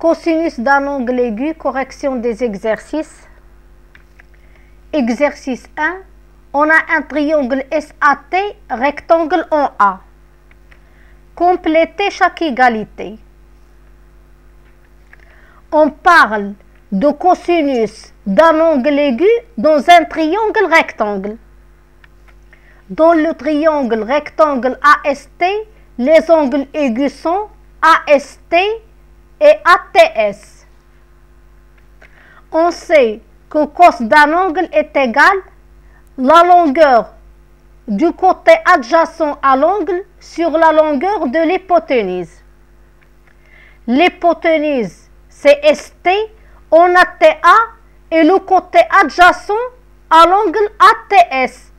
Cosinus d'un angle aigu, correction des exercices. Exercice 1. On a un triangle SAT, rectangle en A. Complétez chaque égalité. On parle de cosinus d'un angle aigu dans un triangle rectangle. Dans le triangle rectangle AST, les angles aigus sont AST et ATS. On sait que cos d'un angle est égal la longueur du côté adjacent à l'angle sur la longueur de l'hypoténuse. L'hypoténuse, c'est ST, on a TA et le côté adjacent à l'angle ATS.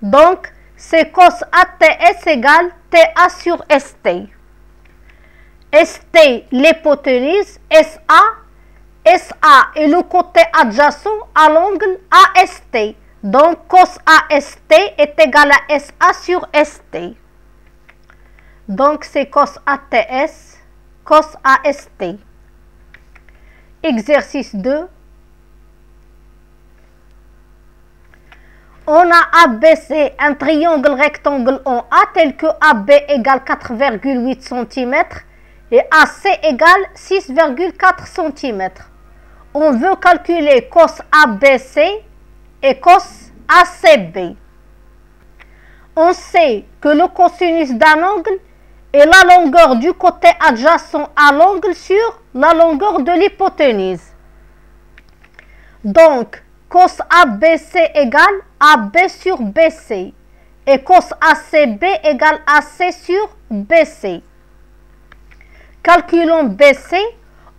Donc, c'est cos ATS égale TA sur ST. ST, l'hypoténuse, SA est le côté adjacent à l'angle AST. Donc, cos AST est égal à SA sur ST. Donc, c'est cos ATS, cos AST. Exercice 2. On a ABC, un triangle rectangle en A tel que AB égale 4,8 cm et AC égale 6,4 cm. On veut calculer cos ABC et cos ACB. On sait que le cosinus d'un angle est la longueur du côté adjacent à l'angle sur la longueur de l'hypoténuse. Donc, cos ABC égale AB sur BC et cos ACB égale AC sur BC. Calculons BC,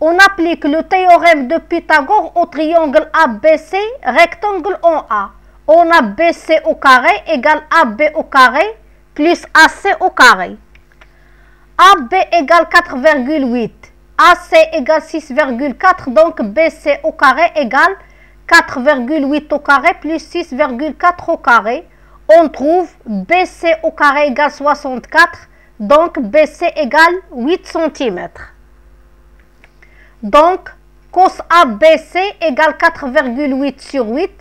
on applique le théorème de Pythagore au triangle ABC, rectangle en A. On a BC au carré égale AB au carré plus AC au carré. AB égale 4,8, AC égale 6,4, donc BC au carré égale 4,8 au carré plus 6,4 au carré. On trouve BC au carré égale 64, donc BC égale 8 cm. Donc, cos ABC égale 4,8 sur 8.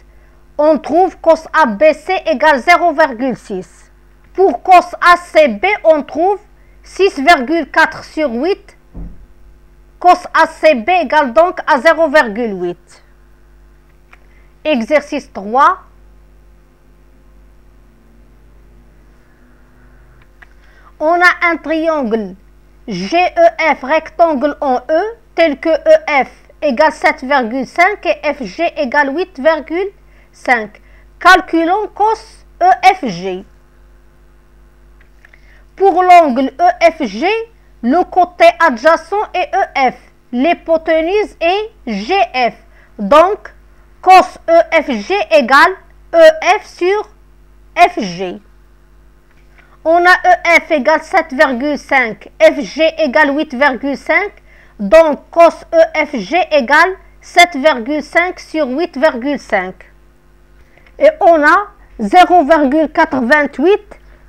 On trouve cos ABC égale 0,6. Pour cos ACB, on trouve 6,4 sur 8. Cos ACB égale donc à 0,8. Exercice 3. On a un triangle GEF rectangle en E tel que EF égale 7,5 et FG égale 8,5. Calculons cos EFG. Pour l'angle EFG, le côté adjacent est EF, l'hypoténuse est GF. Donc, cos EFG égale EF sur FG. On a EF égale 7,5, FG égale 8,5. Donc, cos EFG égale 7,5 sur 8,5. Et on a 0,428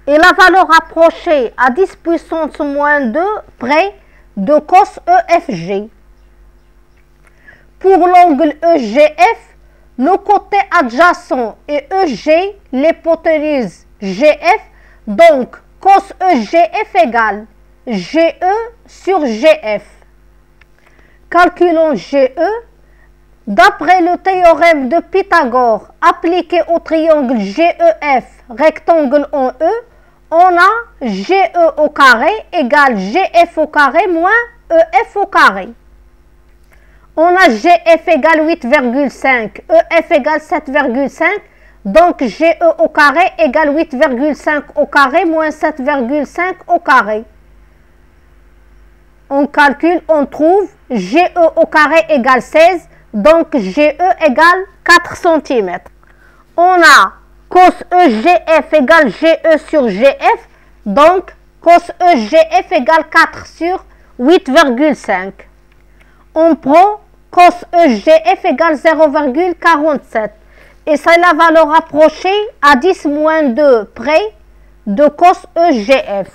et la valeur approchée à 10 puissance moins 2 près de cos EFG. Pour l'angle EGF, le côté adjacent est EG, l'hypoténuse GF. Donc, cos EGF égale GE sur GF. Calculons GE. D'après le théorème de Pythagore appliqué au triangle GEF rectangle en E, on a GE au carré égale GF au carré moins EF au carré. On a GF égale 8,5, EF égale 7,5, donc GE au carré égale 8,5 au carré moins 7,5 au carré. On calcule, on trouve GE au carré égale 16, donc GE égale 4 cm. On a cos EGF égale GE sur GF, donc cos EGF égale 4 sur 8,5. On prend cos EGF égale 0,47. Et c'est la valeur approchée à 10 moins 2 près de cos EGF.